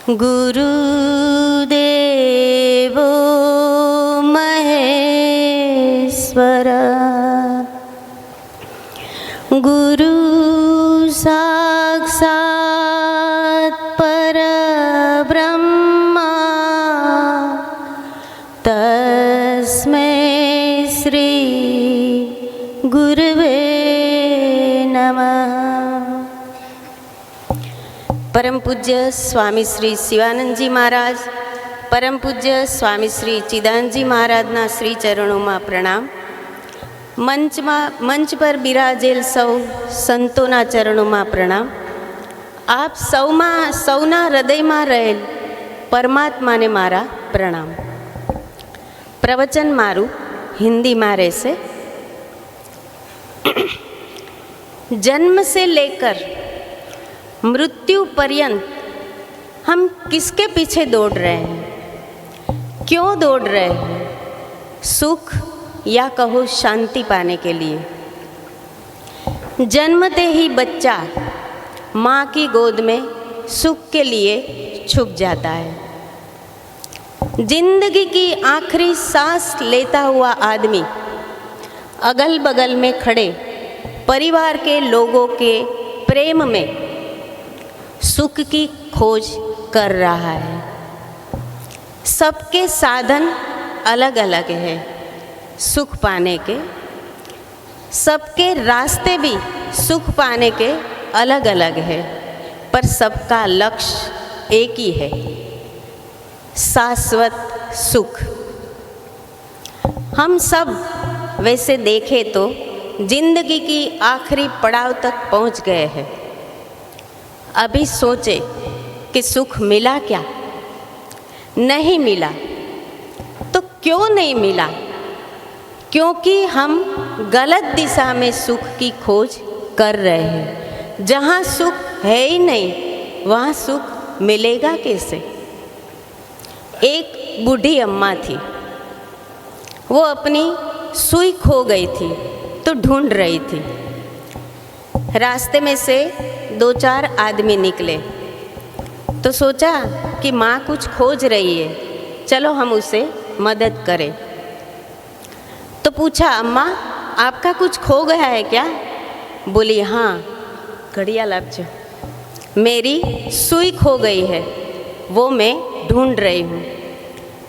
गुरुदेवो महेश्वर गुरु साक्षात् परब्रह्मा तस्मै श्री गुरुवे नमः। परम पूज्य स्वामी श्री शिवानंद जी महाराज, परम पूज्य स्वामी श्री चिदानंद जी महाराजना श्री चरणों में प्रणाम। मंच पर बिराजेल सौ संतोना चरणों में प्रणाम। आप सौना हृदय में रहेल परमात्मा ने मारा प्रणाम। प्रवचन मारू हिंदी में रहशे। जन्म से लेकर मृत्यु पर्यंत हम किसके पीछे दौड़ रहे हैं, क्यों दौड़ रहे हैं? सुख या कहो शांति पाने के लिए। जन्मते ही बच्चा माँ की गोद में सुख के लिए छुप जाता है। जिंदगी की आखिरी सांस लेता हुआ आदमी अगल बगल में खड़े परिवार के लोगों के प्रेम में सुख की खोज कर रहा है। सबके साधन अलग अलग हैं सुख पाने के, सबके रास्ते भी सुख पाने के अलग अलग है, पर सबका लक्ष्य एक ही है, शाश्वत सुख। हम सब वैसे देखें तो जिंदगी की आखिरी पड़ाव तक पहुंच गए हैं। अभी सोचे कि सुख मिला क्या? नहीं मिला। तो क्यों नहीं मिला? क्योंकि हम गलत दिशा में सुख की खोज कर रहे हैं। जहाँ सुख है ही नहीं वहाँ सुख मिलेगा कैसे? एक बूढ़ी अम्मा थी, वो अपनी सुई खो गई थी तो ढूंढ रही थी। रास्ते में से 2-4 आदमी निकले तो सोचा कि माँ कुछ खोज रही है, चलो हम उसे मदद करें। तो पूछा, अम्मा आपका कुछ खो गया है क्या? बोली, हाँ घड़ियाल आप जो, मेरी सुई खो गई है, वो मैं ढूंढ रही हूँ।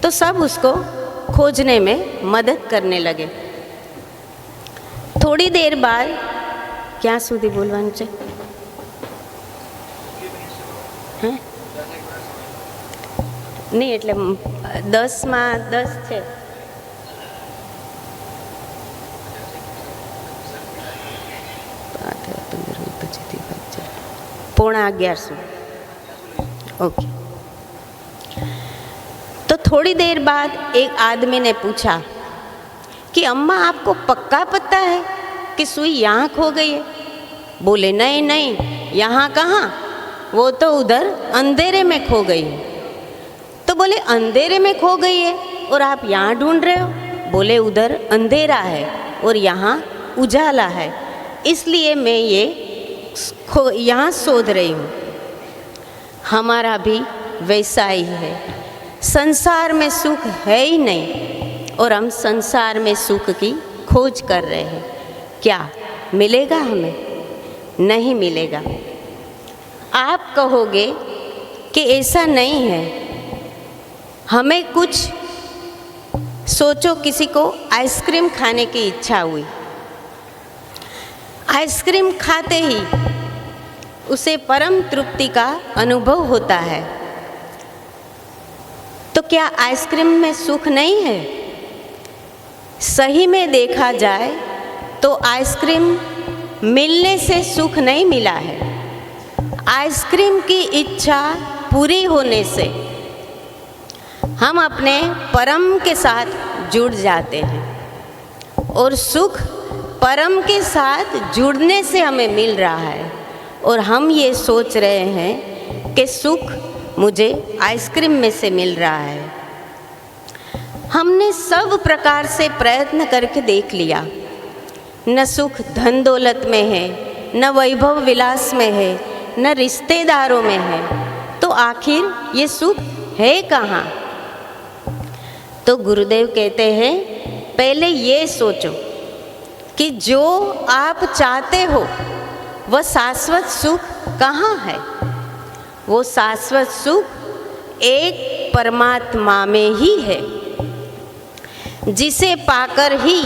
तो सब उसको खोजने में मदद करने लगे। थोड़ी देर बाद क्या सुधी बोलवानुं छे? हैं? नहीं एटले 10 में 10 है। पौना 11 ओके। तो थोड़ी देर बाद एक आदमी ने पूछा कि अम्मा आपको पक्का पता है कि सुई यहाँ खो गई है? बोले, नहीं नहीं यहाँ कहाँ, वो तो उधर अंधेरे में खो गई है। तो बोले, अंधेरे में खो गई है और आप यहाँ ढूंढ रहे हो? बोले, उधर अंधेरा है और यहाँ उजाला है, इसलिए मैं ये यहाँ शोध रही हूँ। हमारा भी वैसा ही है। संसार में सुख है ही नहीं और हम संसार में सुख की खोज कर रहे हैं। क्या मिलेगा हमें? नहीं मिलेगा। आप कहोगे कि ऐसा नहीं है। हमें कुछ सोचो, किसी को आइसक्रीम खाने की इच्छा हुई, आइसक्रीम खाते ही उसे परम तृप्ति का अनुभव होता है। तो क्या आइसक्रीम में सुख नहीं है? सही में देखा जाए तो आइसक्रीम मिलने से सुख नहीं मिला है। आइसक्रीम की इच्छा पूरी होने से हम अपने परम के साथ जुड़ जाते हैं और सुख परम के साथ जुड़ने से हमें मिल रहा है। और हम ये सोच रहे हैं कि सुख मुझे आइसक्रीम में से मिल रहा है। हमने सब प्रकार से प्रयत्न करके देख लिया, न सुख धन दौलत में है, न वैभव विलास में है, न रिश्तेदारों में है। तो आखिर ये सुख है कहाँ? तो गुरुदेव कहते हैं पहले ये सोचो कि जो आप चाहते हो वह शाश्वत सुख कहाँ है। वो शाश्वत सुख एक परमात्मा में ही है, जिसे पाकर ही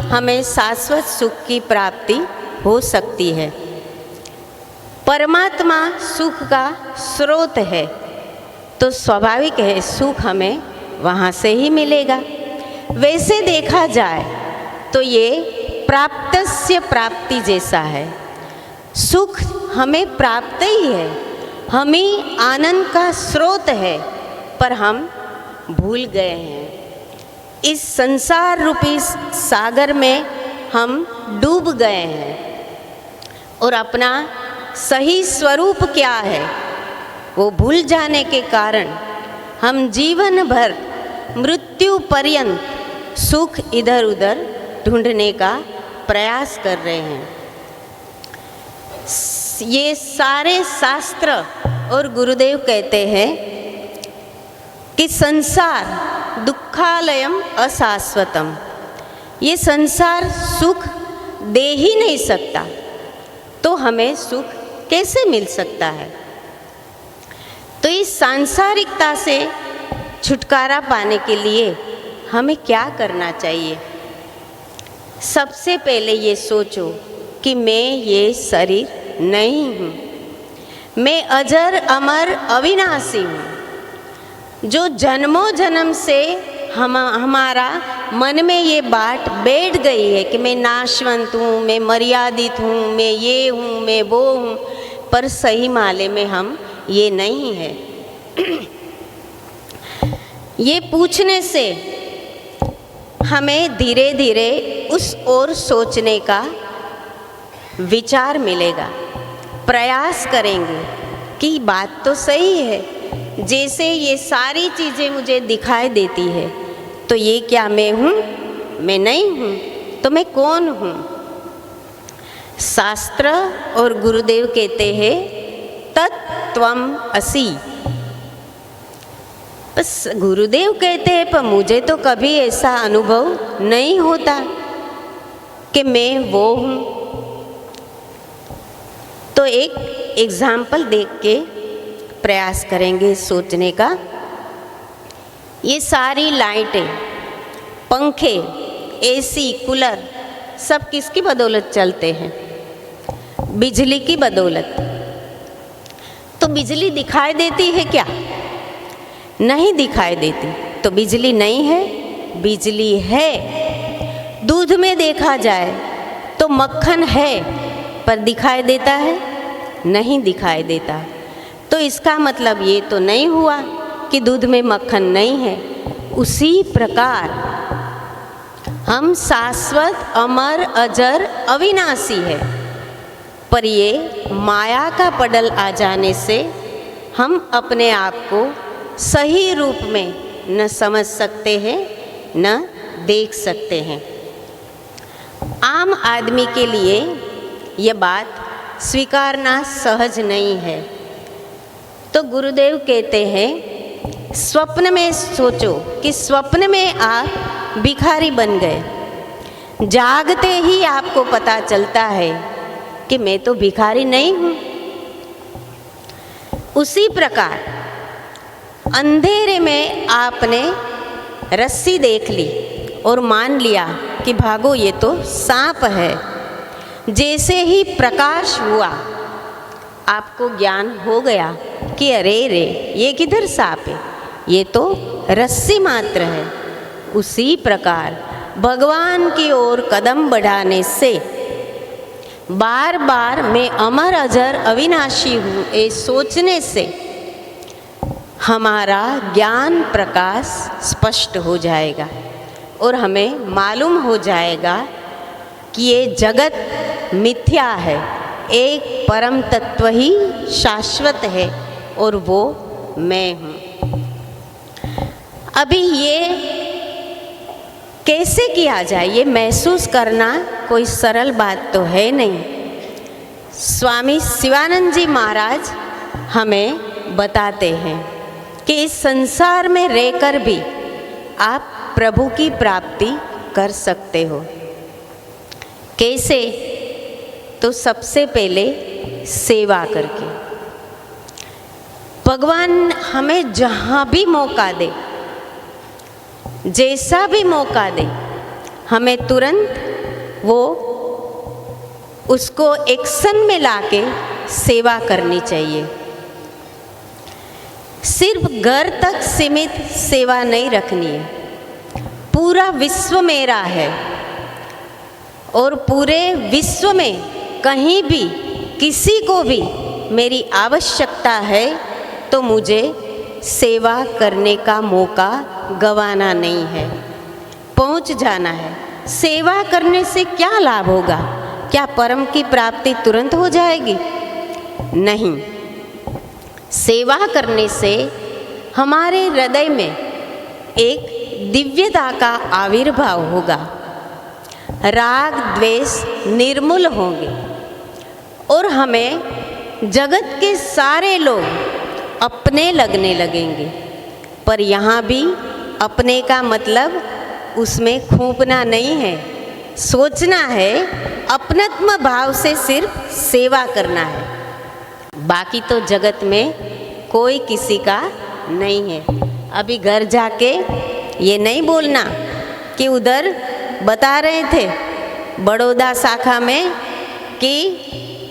हमें शाश्वत सुख की प्राप्ति हो सकती है। परमात्मा सुख का स्रोत है, तो स्वाभाविक है सुख हमें वहाँ से ही मिलेगा। वैसे देखा जाए तो ये प्राप्तस्य प्राप्ति जैसा है। सुख हमें प्राप्त ही है, हम ही आनंद का स्रोत है, पर हम भूल गए हैं। इस संसार रूपी सागर में हम डूब गए हैं और अपना सही स्वरूप क्या है वो भूल जाने के कारण हम जीवन भर मृत्यु पर्यंत सुख इधर उधर ढूंढने का प्रयास कर रहे हैं। ये सारे शास्त्र और गुरुदेव कहते हैं कि संसार दुखालयम अशाश्वतम, ये संसार सुख दे ही नहीं सकता, तो हमें सुख कैसे मिल सकता है। तो इस सांसारिकता से छुटकारा पाने के लिए हमें क्या करना चाहिए? सबसे पहले ये सोचो कि मैं ये शरीर नहीं हूँ, मैं अजर अमर अविनाशी हूँ। जो जन्मों जन्म से हमारा मन में ये बात बैठ गई है कि मैं नाशवंत हूँ, मैं मर्यादित हूँ, मैं ये हूँ, मैं वो हूँ, पर सही माले में हम ये नहीं है। ये पूछने से हमें धीरे धीरे उस ओर सोचने का विचार मिलेगा। प्रयास करेंगे कि बात तो सही है, जैसे ये सारी चीज़ें मुझे दिखाई देती है, तो ये क्या मैं हूँ? मैं नहीं हूँ, तो मैं कौन हूँ? शास्त्र और गुरुदेव कहते हैं तत्त्वम असि। बस गुरुदेव कहते हैं, पर मुझे तो कभी ऐसा अनुभव नहीं होता कि मैं वो हूँ। तो एक एग्जाम्पल देख के प्रयास करेंगे सोचने का। ये सारी लाइटें, पंखे, एसी, कूलर सब किसकी बदौलत चलते हैं? बिजली की बदौलत। तो बिजली दिखाई देती है क्या? नहीं दिखाई देती। तो बिजली नहीं है? बिजली है। दूध में देखा जाए तो मक्खन है, पर दिखाई देता है? नहीं दिखाई देता। तो इसका मतलब ये तो नहीं हुआ कि दूध में मक्खन नहीं है। उसी प्रकार हम शाश्वत, अमर, अजर, अविनाशी है, पर ये माया का पडल आ जाने से हम अपने आप को सही रूप में न समझ सकते हैं, न देख सकते हैं। आम आदमी के लिए यह बात स्वीकारना सहज नहीं है। तो गुरुदेव कहते हैं स्वप्न में सोचो कि स्वप्न में आप भिखारी बन गए। जागते ही आपको पता चलता है कि मैं तो भिखारी नहीं हूँ। उसी प्रकार अंधेरे में आपने रस्सी देख ली और मान लिया कि भागो ये तो सांप है। जैसे ही प्रकाश हुआ आपको ज्ञान हो गया कि अरे रे ये किधर सांप है, ये तो रस्सी मात्र है। उसी प्रकार भगवान की ओर कदम बढ़ाने से बार बार मैं अमर, अजर, अविनाशी हूँ ये सोचने से हमारा ज्ञान प्रकाश स्पष्ट हो जाएगा और हमें मालूम हो जाएगा कि ये जगत मिथ्या है, एक परम तत्व ही शाश्वत है और वो मैं हूँ। अभी ये कैसे किया जाए, ये महसूस करना कोई सरल बात तो है नहीं। स्वामी शिवानंद जी महाराज हमें बताते हैं कि इस संसार में रहकर भी आप प्रभु की प्राप्ति कर सकते हो। कैसे? तो सबसे पहले सेवा करके। भगवान हमें जहाँ भी मौका दे, जैसा भी मौका दे, हमें तुरंत वो उसको एक्शन में लाके सेवा करनी चाहिए। सिर्फ घर तक सीमित सेवा नहीं रखनी है। पूरा विश्व मेरा है और पूरे विश्व में कहीं भी किसी को भी मेरी आवश्यकता है तो मुझे सेवा करने का मौका गंवाना नहीं है, पहुंच जाना है। सेवा करने से क्या लाभ होगा? क्या परम की प्राप्ति तुरंत हो जाएगी? नहीं। सेवा करने से हमारे हृदय में एक दिव्यता का आविर्भाव होगा, राग द्वेष निर्मूल होंगे और हमें जगत के सारे लोग अपने लगने लगेंगे। पर यहाँ भी अपने का मतलब उसमें खूंपना नहीं है, सोचना है, अपनत्व भाव से सिर्फ सेवा करना है। बाकी तो जगत में कोई किसी का नहीं है। अभी घर जाके ये नहीं बोलना कि उधर बता रहे थे बड़ौदा शाखा में कि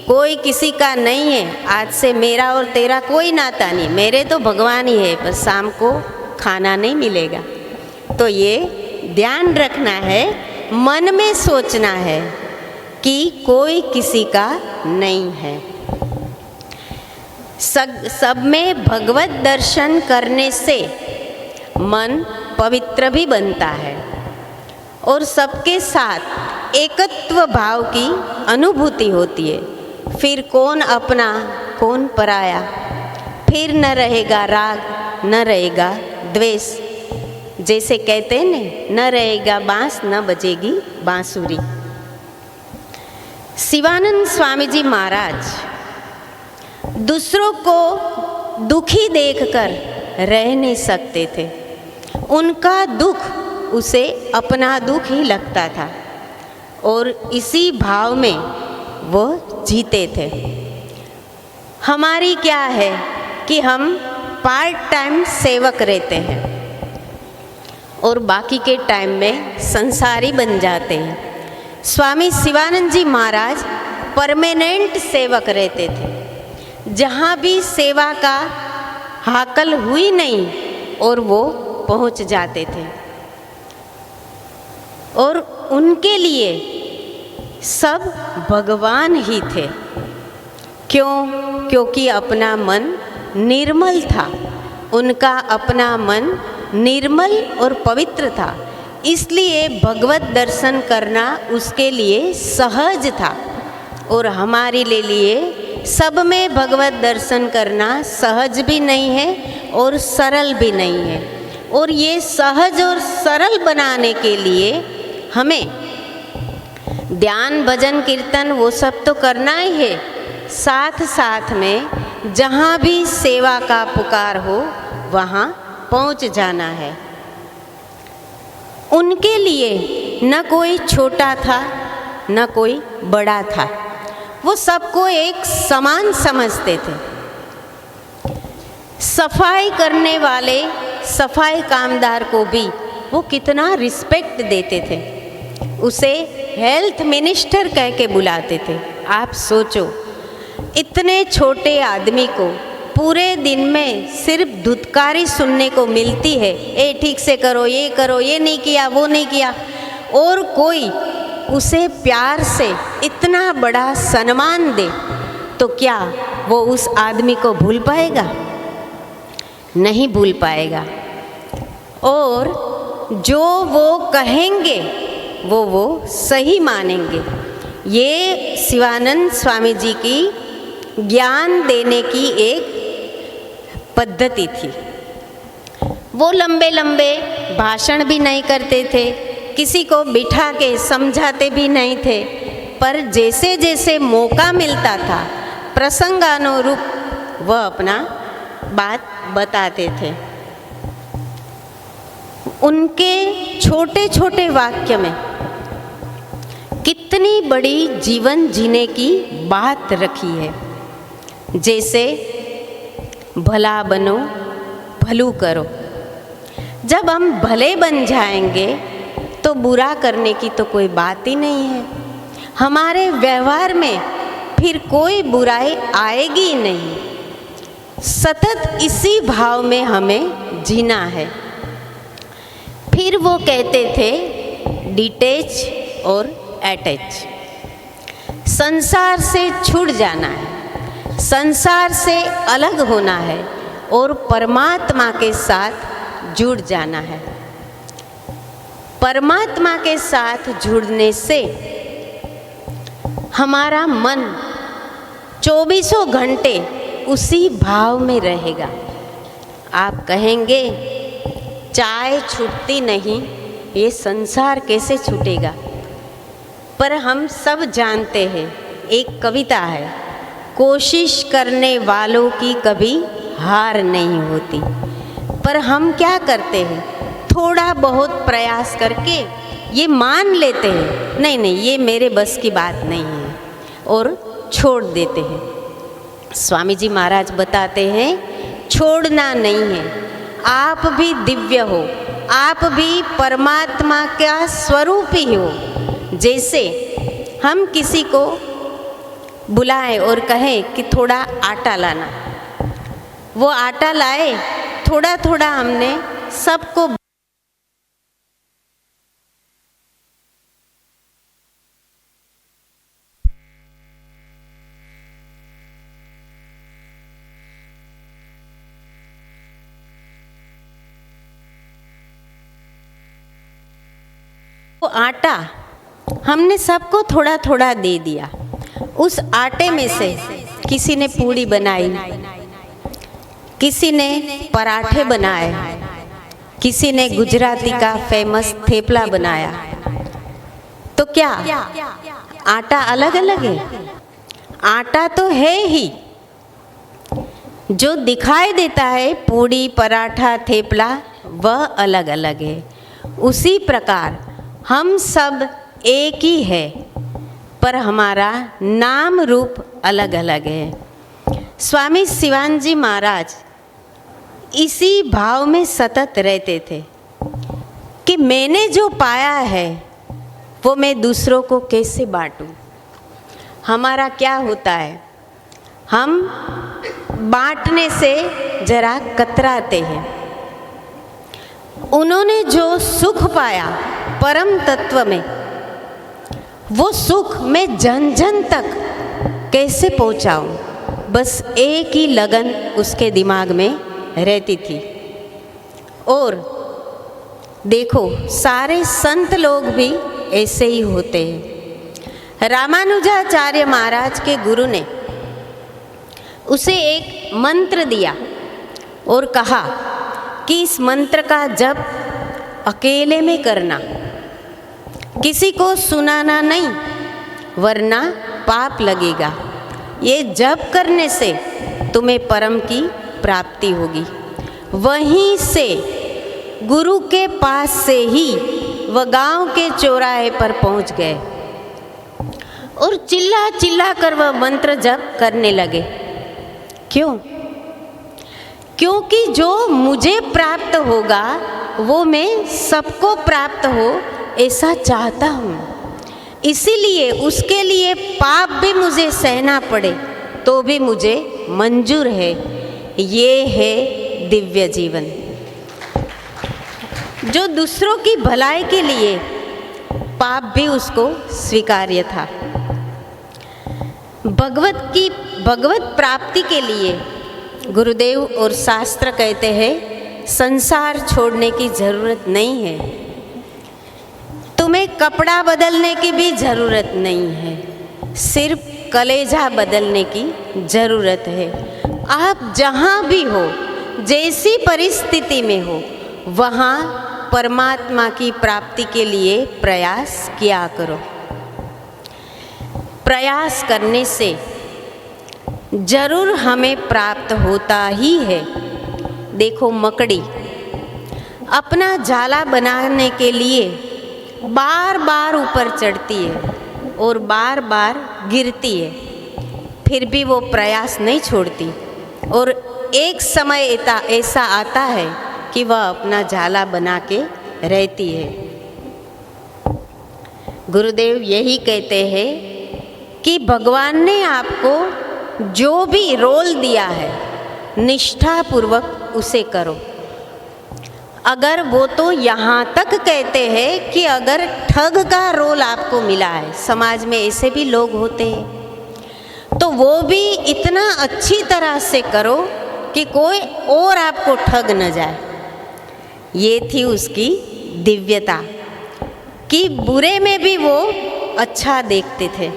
कोई किसी का नहीं है, आज से मेरा और तेरा कोई नाता नहीं, मेरे तो भगवान ही है, पर शाम को खाना नहीं मिलेगा। तो ये ध्यान रखना है, मन में सोचना है कि कोई किसी का नहीं है। सब में भगवत दर्शन करने से मन पवित्र भी बनता है और सबके साथ एकत्व भाव की अनुभूति होती है। फिर कौन अपना कौन पराया, फिर न रहेगा राग, न रहेगा द्वेष। जैसे कहते हैं न रहेगा बांस, न बजेगी बांसुरी। शिवानंद स्वामी जी महाराज दूसरों को दुखी देखकर रह नहीं सकते थे। उनका दुख उसे अपना दुख ही लगता था और इसी भाव में वो जीते थे। हमारी क्या है कि हम पार्ट टाइम सेवक रहते हैं और बाकी के टाइम में संसारी बन जाते हैं। स्वामी शिवानंद जी महाराज परमानेंट सेवक रहते थे। जहाँ भी सेवा का हाकल हुई नहीं और वो पहुँच जाते थे और उनके लिए सब भगवान ही थे। क्यों? क्योंकि अपना मन निर्मल था। उनका अपना मन निर्मल और पवित्र था, इसलिए भगवत दर्शन करना उसके लिए सहज था। और हमारे लिए सब में भगवत दर्शन करना सहज भी नहीं है और सरल भी नहीं है। और ये सहज और सरल बनाने के लिए हमें ध्यान भजन कीर्तन वो सब तो करना ही है, साथ साथ में जहाँ भी सेवा का पुकार हो वहाँ पहुँच जाना है। उनके लिए न कोई छोटा था न कोई बड़ा था, वो सबको एक समान समझते थे। सफाई करने वाले सफाई कामदार को भी वो कितना रिस्पेक्ट देते थे, उसे हेल्थ मिनिस्टर कह के बुलाते थे। आप सोचो, इतने छोटे आदमी को पूरे दिन में सिर्फ धुतकारी सुनने को मिलती है, ए ठीक से करो, ये नहीं किया, वो नहीं किया, और कोई उसे प्यार से इतना बड़ा सम्मान दे तो क्या वो उस आदमी को भूल पाएगा? नहीं भूल पाएगा। और जो वो कहेंगे वो सही मानेंगे। ये शिवानंद स्वामी जी की ज्ञान देने की एक पद्धति थी। वो लंबे लंबे भाषण भी नहीं करते थे, किसी को बिठा के समझाते भी नहीं थे, पर जैसे जैसे मौका मिलता था प्रसंगानुरूप वह अपना बात बताते थे। उनके छोटे छोटे वाक्य में कितनी बड़ी जीवन जीने की बात रखी है। जैसे भला बनो भलू करो। जब हम भले बन जाएंगे तो बुरा करने की तो कोई बात ही नहीं है। हमारे व्यवहार में फिर कोई बुराई आएगी ही नहीं। सतत इसी भाव में हमें जीना है। फिर वो कहते थे डिटैच और अटैच। संसार से छूट जाना है, संसार से अलग होना है और परमात्मा के साथ जुड़ जाना है। परमात्मा के साथ जुड़ने से हमारा मन 24 घंटे उसी भाव में रहेगा। आप कहेंगे चाय छूटती नहीं, ये संसार कैसे छूटेगा? पर हम सब जानते हैं, एक कविता है, कोशिश करने वालों की कभी हार नहीं होती। पर हम क्या करते हैं, थोड़ा बहुत प्रयास करके ये मान लेते हैं, नहीं नहीं ये मेरे बस की बात नहीं है, और छोड़ देते हैं। स्वामी जी महाराज बताते हैं छोड़ना नहीं है। आप भी दिव्य हो, आप भी परमात्मा का स्वरूप ही हो। जैसे हम किसी को बुलाएं और कहें कि थोड़ा आटा लाना, वो आटा लाए, थोड़ा थोड़ा हमने सबको आटा हमने सबको थोड़ा थोड़ा दे दिया। उस आटे में से किसी ने पूड़ी बनाई, किसी ने पराठे बनाए, किसी ने गुजराती का फेमस थेपला बनाया। तो क्या आटा अलग अलग है? आटा तो है ही, जो दिखाई देता है पूड़ी पराठा थेपला वह अलग अलग है। उसी प्रकार हम सब एक ही है, पर हमारा नाम रूप अलग अलग है। स्वामी शिवानंद महाराज इसी भाव में सतत रहते थे कि मैंने जो पाया है वो मैं दूसरों को कैसे बांटूं। हमारा क्या होता है, हम बांटने से जरा कतराते हैं। उन्होंने जो सुख पाया परम तत्व में, वो सुख मैं जन जन तक कैसे पहुंचाऊं, बस एक ही लगन उसके दिमाग में रहती थी। और देखो सारे संत लोग भी ऐसे ही होते हैं। रामानुजाचार्य महाराज के गुरु ने उसे एक मंत्र दिया और कहा कि इस मंत्र का जप अकेले में करना, किसी को सुनाना नहीं, वरना पाप लगेगा। ये जप करने से तुम्हें परम की प्राप्ति होगी। वहीं से गुरु के पास से ही वह गांव के चौराहे पर पहुंच गए और चिल्ला चिल्ला कर वह मंत्र जप करने लगे। क्यों? क्योंकि जो मुझे प्राप्त होगा वो मैं सबको प्राप्त हो ऐसा चाहता हूँ। इसीलिए उसके लिए पाप भी मुझे सहना पड़े तो भी मुझे मंजूर है। ये है दिव्य जीवन, जो दूसरों की भलाई के लिए पाप भी उसको स्वीकार्य था। भगवत प्राप्ति के लिए गुरुदेव और शास्त्र कहते हैं संसार छोड़ने की जरूरत नहीं है, तुम्हें कपड़ा बदलने की भी जरूरत नहीं है, सिर्फ कलेजा बदलने की जरूरत है। आप जहाँ भी हो, जैसी परिस्थिति में हो, वहाँ परमात्मा की प्राप्ति के लिए प्रयास किया करो। प्रयास करने से जरूर हमें प्राप्त होता ही है। देखो, मकड़ी अपना जाला बनाने के लिए बार बार ऊपर चढ़ती है और बार बार गिरती है, फिर भी वो प्रयास नहीं छोड़ती। और एक समय ऐसा आता है कि वह अपना जाला बना के रहती है। गुरुदेव यही कहते हैं कि भगवान ने आपको जो भी रोल दिया है, निष्ठापूर्वक उसे करो। अगर वो तो यहाँ तक कहते हैं कि अगर ठग का रोल आपको मिला है, समाज में ऐसे भी लोग होते हैं, तो वो भी इतना अच्छी तरह से करो कि कोई और आपको ठग न जाए। ये थी उसकी दिव्यता कि बुरे में भी वो अच्छा देखते थे।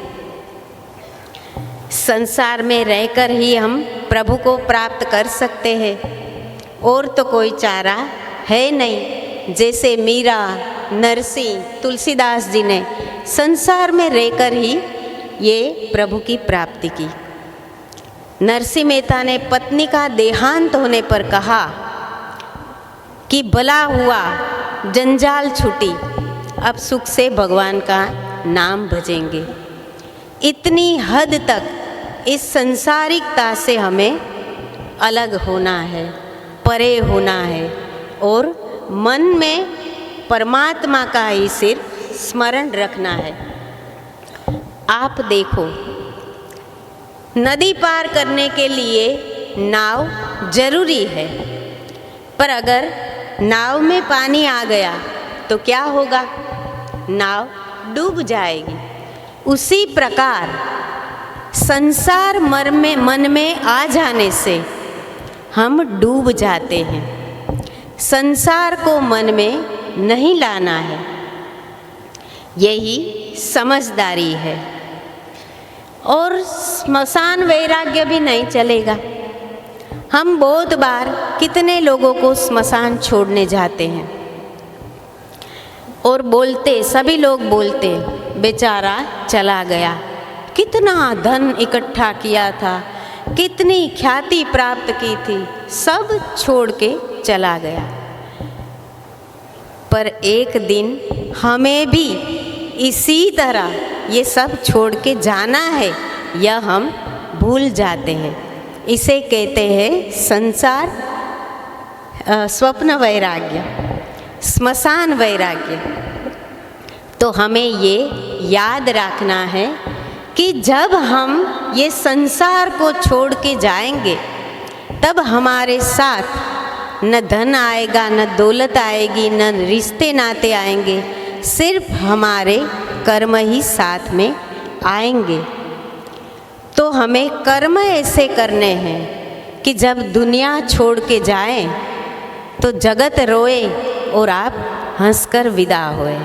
संसार में रहकर ही हम प्रभु को प्राप्त कर सकते हैं, और तो कोई चारा है नहीं। जैसे मीरा, नरसिंह, तुलसीदास जी ने संसार में रहकर ही ये प्रभु की प्राप्ति की। नरसिंह मेहता ने पत्नी का देहांत होने पर कहा कि भला हुआ, जंजाल छूटी, अब सुख से भगवान का नाम भजेंगे। इतनी हद तक इस संसारिकता से हमें अलग होना है, परे होना है, और मन में परमात्मा का ही सिर्फ स्मरण रखना है। आप देखो, नदी पार करने के लिए नाव जरूरी है, पर अगर नाव में पानी आ गया तो क्या होगा? नाव डूब जाएगी। उसी प्रकार संसार मन में आ जाने से हम डूब जाते हैं। संसार को मन में नहीं लाना है, यही समझदारी है। और स्मशान वैराग्य भी नहीं चलेगा। हम बहुत बार कितने लोगों को स्मशान छोड़ने जाते हैं और बोलते, सभी लोग बोलते, बेचारा चला गया, कितना धन इकट्ठा किया था, कितनी ख्याति प्राप्त की थी, सब छोड़ के चला गया। पर एक दिन हमें भी इसी तरह ये सब छोड़ के जाना है, यह हम भूल जाते हैं। इसे कहते हैं संसार स्वप्न वैराग्य, स्मशान वैराग्य। तो हमें ये याद रखना है कि जब हम ये संसार को छोड़ के जाएंगे, तब हमारे साथ न धन आएगा, न दौलत आएगी, न रिश्ते नाते आएंगे, सिर्फ हमारे कर्म ही साथ में आएंगे। तो हमें कर्म ऐसे करने हैं कि जब दुनिया छोड़ के जाएं तो जगत रोए और आप हंसकर विदा होए।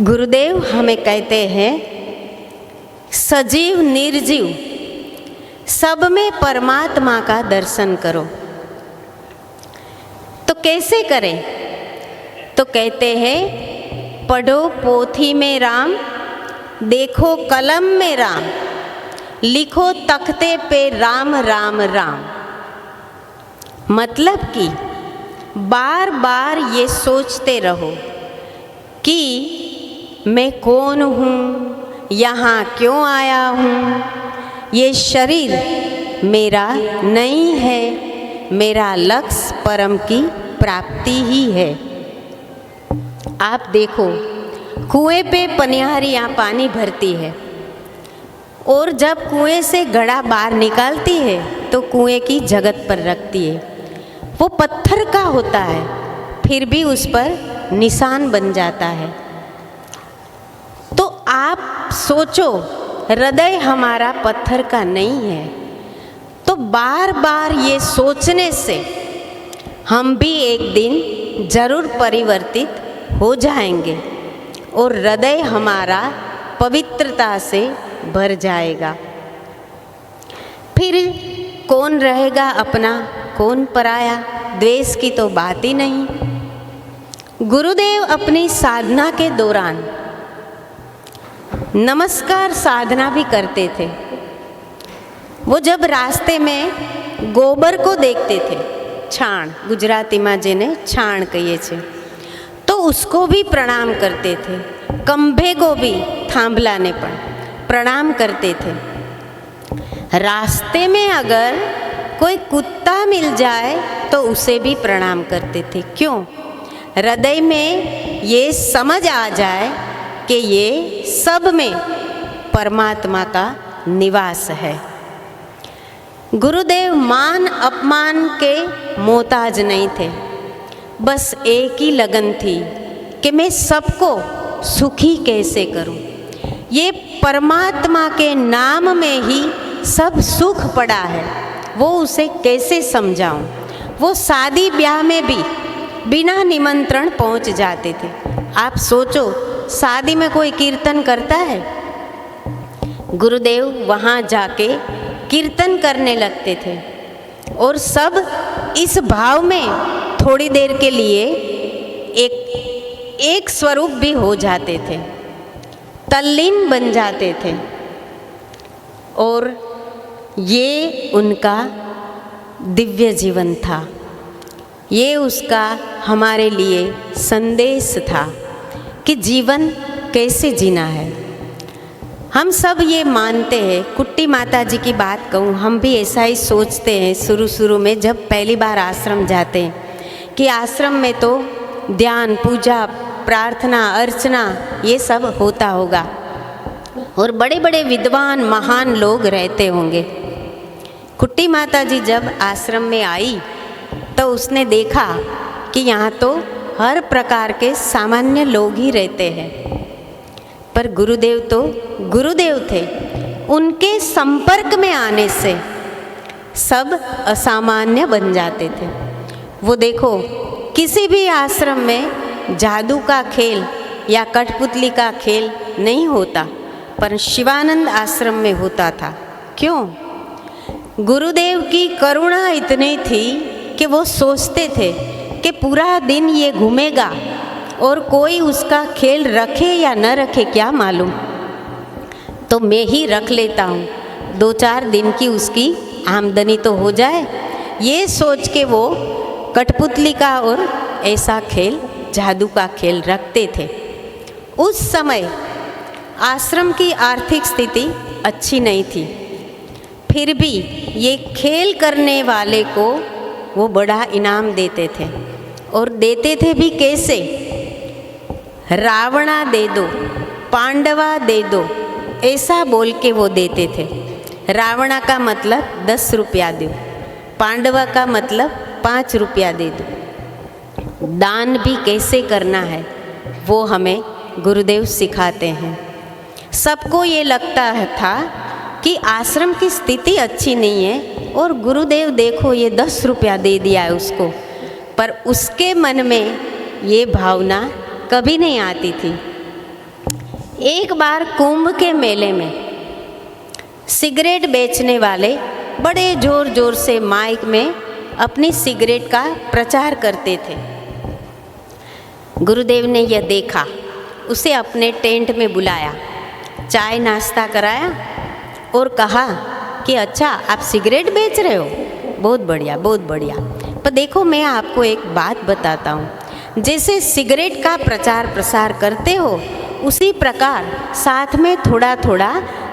गुरुदेव हमें कहते हैं, सजीव निर्जीव सब में परमात्मा का दर्शन करो। तो कैसे करें? तो कहते हैं, पढ़ो पोथी में राम, देखो कलम में राम, लिखो तख्ते पे राम राम राम। मतलब कि बार बार ये सोचते रहो कि मैं कौन हूँ, यहाँ क्यों आया हूँ, ये शरीर मेरा नहीं है, मेरा लक्ष्य परम की प्राप्ति ही है। आप देखो, कुएं पे पनिहारियाँ पानी भरती है, और जब कुएं से घड़ा बाहर निकालती है तो कुएं की जगत पर रखती है। वो पत्थर का होता है, फिर भी उस पर निशान बन जाता है। तो आप सोचो, हृदय हमारा पत्थर का नहीं है। तो बार बार ये सोचने से हम भी एक दिन जरूर परिवर्तित हो जाएंगे और हृदय हमारा पवित्रता से भर जाएगा। फिर कौन रहेगा अपना, कौन पराया, द्वेष की तो बात ही नहीं। गुरुदेव अपनी साधना के दौरान नमस्कार साधना भी करते थे। वो जब रास्ते में गोबर को देखते थे, छाण गुजराती में जेने छाण कहिए छे, तो उसको भी प्रणाम करते थे। कंभे को भी, थांभला ने पण प्रणाम करते थे। रास्ते में अगर कोई कुत्ता मिल जाए तो उसे भी प्रणाम करते थे। क्यों? हृदय में ये समझ आ जाए कि ये सब में परमात्मा का निवास है। गुरुदेव मान अपमान के मोहताज नहीं थे, बस एक ही लगन थी कि मैं सबको सुखी कैसे करूं। ये परमात्मा के नाम में ही सब सुख पड़ा है, वो उसे कैसे समझाऊं। वो शादी ब्याह में भी बिना निमंत्रण पहुंच जाते थे। आप सोचो, शादी में कोई कीर्तन करता है? गुरुदेव वहाँ जाके कीर्तन करने लगते थे और सब इस भाव में थोड़ी देर के लिए एक स्वरूप भी हो जाते थे, तल्लीन बन जाते थे। और ये उनका दिव्य जीवन था, ये उसका हमारे लिए संदेश था कि जीवन कैसे जीना है। हम सब ये मानते हैं, कुट्टी माता जी की बात कहूँ, हम भी ऐसा ही सोचते हैं शुरू में जब पहली बार आश्रम जाते हैं कि आश्रम में तो ध्यान, पूजा, प्रार्थना, अर्चना ये सब होता होगा और बड़े बड़े विद्वान महान लोग रहते होंगे। कुट्टी माता जी जब आश्रम में आई तो उसने देखा कि यहाँ तो हर प्रकार के सामान्य लोग ही रहते हैं, पर गुरुदेव तो गुरुदेव थे। उनके संपर्क में आने से सब असामान्य बन जाते थे। वो देखो, किसी भी आश्रम में जादू का खेल या कठपुतली का खेल नहीं होता, पर शिवानंद आश्रम में होता था। क्यों? गुरुदेव की करुणा इतनी थी कि वो सोचते थे कि पूरा दिन ये घूमेगा और कोई उसका खेल रखे या न रखे क्या मालूम, तो मैं ही रख लेता हूँ, 2-4 दिन की उसकी आमदनी तो हो जाए। ये सोच के वो कठपुतली का और ऐसा खेल, जादू का खेल रखते थे। उस समय आश्रम की आर्थिक स्थिति अच्छी नहीं थी, फिर भी ये खेल करने वाले को वो बड़ा इनाम देते थे। और देते थे भी कैसे? रावणा दे दो, पांडवा दे दो, ऐसा बोल के वो देते थे। रावणा का मतलब 10 रुपया दो, पांडवा का मतलब 5 रुपया दे दो। दान भी कैसे करना है वो हमें गुरुदेव सिखाते हैं। सबको ये लगता था कि आश्रम की स्थिति अच्छी नहीं है और गुरुदेव देखो ये 10 रुपया दे दिया है उसको, पर उसके मन में ये भावना कभी नहीं आती थी। एक बार कुंभ के मेले में सिगरेट बेचने वाले बड़े जोर जोर से माइक में अपनी सिगरेट का प्रचार करते थे। गुरुदेव ने यह देखा, उसे अपने टेंट में बुलाया, चाय नाश्ता कराया और कहा कि अच्छा आप सिगरेट बेच रहे हो, बहुत बढ़िया बहुत बढ़िया। पर देखो मैं आपको एक बात बताता हूँ, जैसे सिगरेट का प्रचार प्रसार करते हो उसी प्रकार साथ में थोड़ा थोड़ा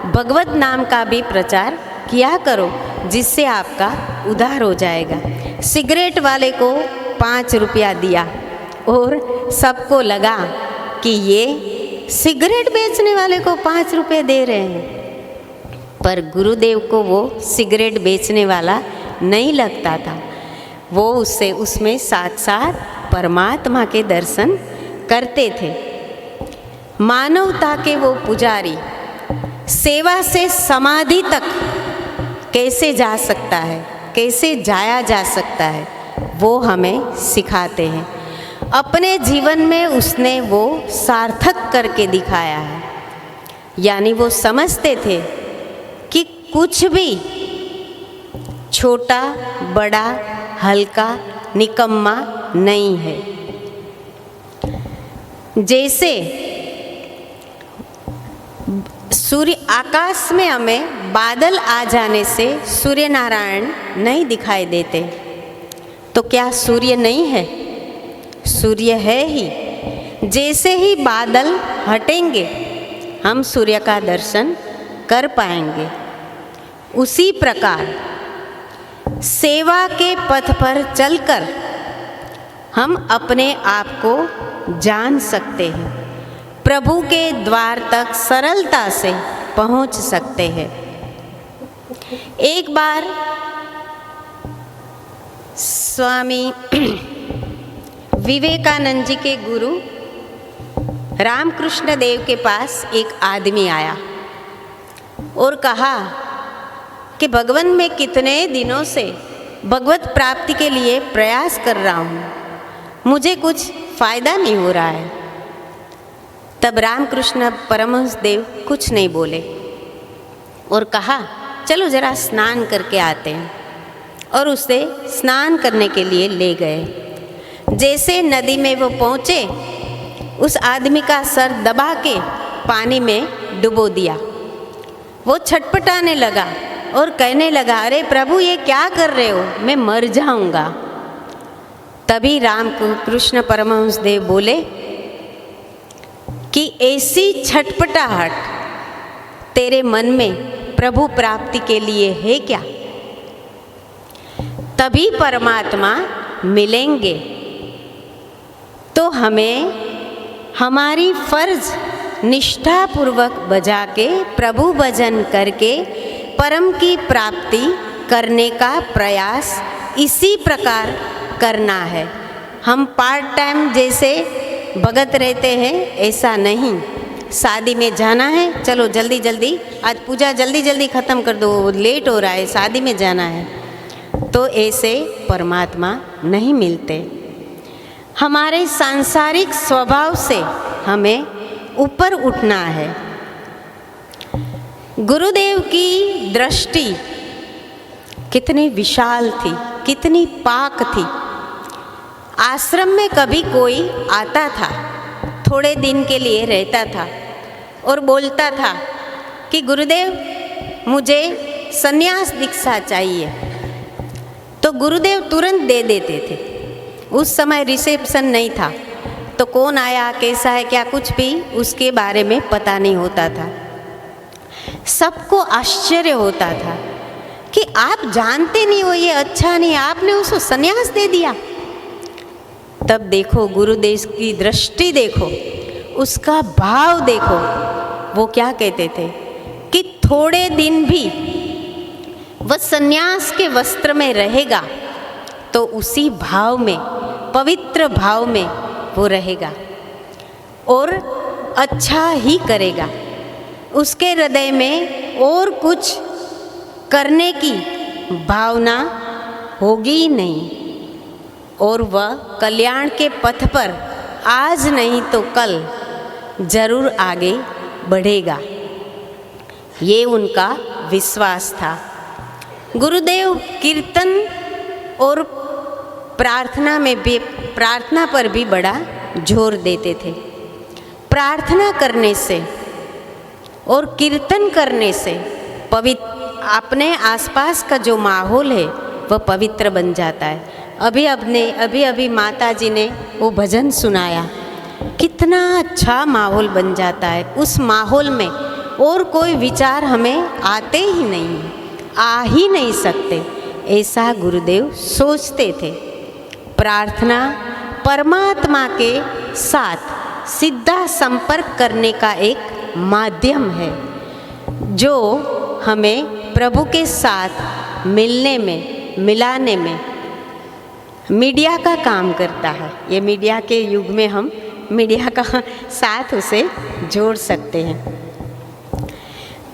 भगवत नाम का भी प्रचार किया करो, जिससे आपका उद्धार हो जाएगा। सिगरेट वाले को 5 रुपया दिया और सबको लगा कि ये सिगरेट बेचने वाले को 5 रुपये दे रहे हैं, पर गुरुदेव को वो सिगरेट बेचने वाला नहीं लगता था। वो उससे उसमें साथ साथ परमात्मा के दर्शन करते थे। मानवता के वो पुजारी सेवा से समाधि तक कैसे जा सकता है, कैसे जाया जा सकता है, वो हमें सिखाते हैं। अपने जीवन में उसने वो सार्थक करके दिखाया है। यानी वो समझते थे कि कुछ भी छोटा बड़ा हल्का निकम्मा नहीं है। सूर्य आकाश में हमें बादल आ जाने से सूर्य नारायण नहीं दिखाई देते, तो क्या सूर्य नहीं है? सूर्य है ही। जैसे ही बादल हटेंगे हम सूर्य का दर्शन कर पाएंगे। उसी प्रकार सेवा के पथ पर चलकर हम अपने आप को जान सकते हैं, प्रभु के द्वार तक सरलता से पहुंच सकते हैं। एक बार स्वामी विवेकानंद जी के गुरु रामकृष्ण देव के पास एक आदमी आया और कहा कि भगवान मैं कितने दिनों से भगवत प्राप्ति के लिए प्रयास कर रहा हूँ, मुझे कुछ फायदा नहीं हो रहा है। तब रामकृष्ण परमहंस देव कुछ नहीं बोले और कहा चलो जरा स्नान करके आते हैं, और उसे स्नान करने के लिए ले गए। जैसे नदी में वो पहुँचे, उस आदमी का सर दबा के पानी में डुबो दिया। वो छटपटाने लगा और कहने लगा, अरे प्रभु ये क्या कर रहे हो, मैं मर जाऊंगा। तभी रामकृष्ण परमहंस देव बोले कि ऐसी छटपटाहट तेरे मन में प्रभु प्राप्ति के लिए है क्या? तभी परमात्मा मिलेंगे। तो हमें हमारी फर्ज निष्ठापूर्वक बजा के प्रभु भजन करके परम की प्राप्ति करने का प्रयास इसी प्रकार करना है। हम पार्ट टाइम जैसे भगत रहते हैं ऐसा नहीं। शादी में जाना है, चलो जल्दी जल्दी आज पूजा जल्दी जल्दी ख़त्म कर दो, लेट हो रहा है, शादी में जाना है, तो ऐसे परमात्मा नहीं मिलते। हमारे सांसारिक स्वभाव से हमें ऊपर उठना है। गुरुदेव की दृष्टि कितनी विशाल थी, कितनी पाक थी। आश्रम में कभी कोई आता था, थोड़े दिन के लिए रहता था और बोलता था कि गुरुदेव मुझे संन्यास दीक्षा चाहिए, तो गुरुदेव तुरंत दे देते थे। उस समय रिसेप्शन नहीं था, तो कौन आया कैसा है क्या कुछ भी उसके बारे में पता नहीं होता था। सबको आश्चर्य होता था कि आप जानते नहीं हो, ये अच्छा नहीं, आपने उसको संन्यास दे दिया। तब देखो गुरुदेव की दृष्टि देखो, उसका भाव देखो। वो क्या कहते थे कि थोड़े दिन भी वह संन्यास के वस्त्र में रहेगा तो उसी भाव में, पवित्र भाव में वो रहेगा और अच्छा ही करेगा। उसके हृदय में और कुछ करने की भावना होगी ही नहीं, और वह कल्याण के पथ पर आज नहीं तो कल जरूर आगे बढ़ेगा। ये उनका विश्वास था। गुरुदेव कीर्तन और प्रार्थना पर भी बड़ा जोर देते थे। प्रार्थना करने से और कीर्तन करने से अपने आसपास का जो माहौल है वह पवित्र बन जाता है। अभी माता जी ने वो भजन सुनाया, कितना अच्छा माहौल बन जाता है। उस माहौल में और कोई विचार हमें आते ही नहीं, आ ही नहीं सकते, ऐसा गुरुदेव सोचते थे। प्रार्थना परमात्मा के साथ सीधा संपर्क करने का एक माध्यम है, जो हमें प्रभु के साथ मिलने में, मिलाने में मीडिया का काम करता है। ये मीडिया के युग में हम मीडिया का साथ उसे जोड़ सकते हैं।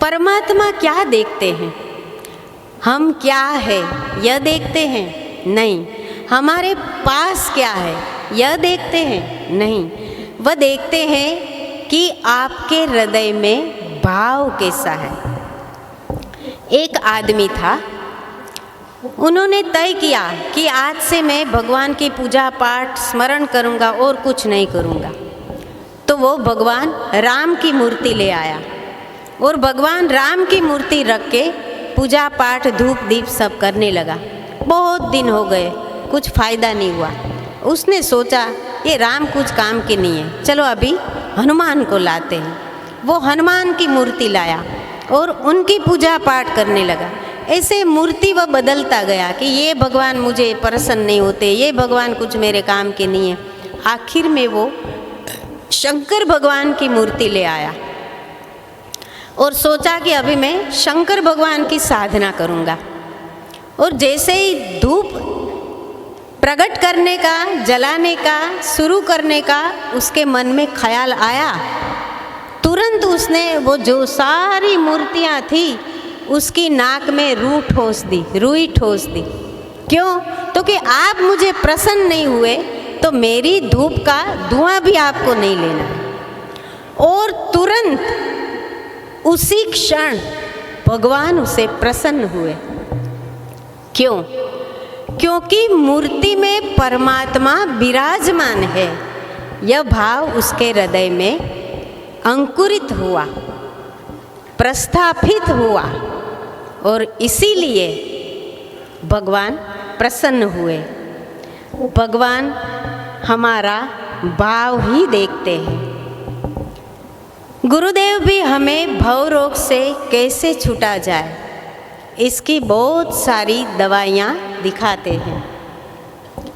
परमात्मा क्या देखते हैं? हम क्या है यह देखते हैं? नहीं। हमारे पास क्या है यह देखते हैं? नहीं। वह देखते हैं कि आपके हृदय में भाव कैसा है। एक आदमी था, उन्होंने तय किया कि आज से मैं भगवान की पूजा पाठ स्मरण करूंगा और कुछ नहीं करूंगा। तो वो भगवान राम की मूर्ति ले आया, और भगवान राम की मूर्ति रख के पूजा पाठ धूप दीप सब करने लगा। बहुत दिन हो गए, कुछ फायदा नहीं हुआ। उसने सोचा ये राम कुछ काम के नहीं है, चलो अभी हनुमान को लाते हैं। वो हनुमान की मूर्ति लाया और उनकी पूजा पाठ करने लगा। ऐसे मूर्ति वह बदलता गया कि ये भगवान मुझे प्रसन्न नहीं होते, ये भगवान कुछ मेरे काम के नहीं है। आखिर में वो शंकर भगवान की मूर्ति ले आया और सोचा कि अभी मैं शंकर भगवान की साधना करूँगा। और जैसे ही धूप प्रकट करने का, जलाने का, शुरू करने का उसके मन में ख्याल आया, तुरंत उसने वो जो सारी मूर्तियाँ थी उसकी नाक में रुई ठोस दी। क्यों? तो कि आप मुझे प्रसन्न नहीं हुए तो मेरी धूप का धुआं भी आपको नहीं लेना। और तुरंत उसी क्षण भगवान उसे प्रसन्न हुए। क्यों? क्योंकि मूर्ति में परमात्मा विराजमान है। यह भाव उसके हृदय में अंकुरित हुआ, प्रस्थापित हुआ और इसीलिए भगवान प्रसन्न हुए। भगवान हमारा भाव ही देखते हैं। गुरुदेव भी हमें भव रोग से कैसे छूटा जाए इसकी बहुत सारी दवाइयाँ दिखाते हैं,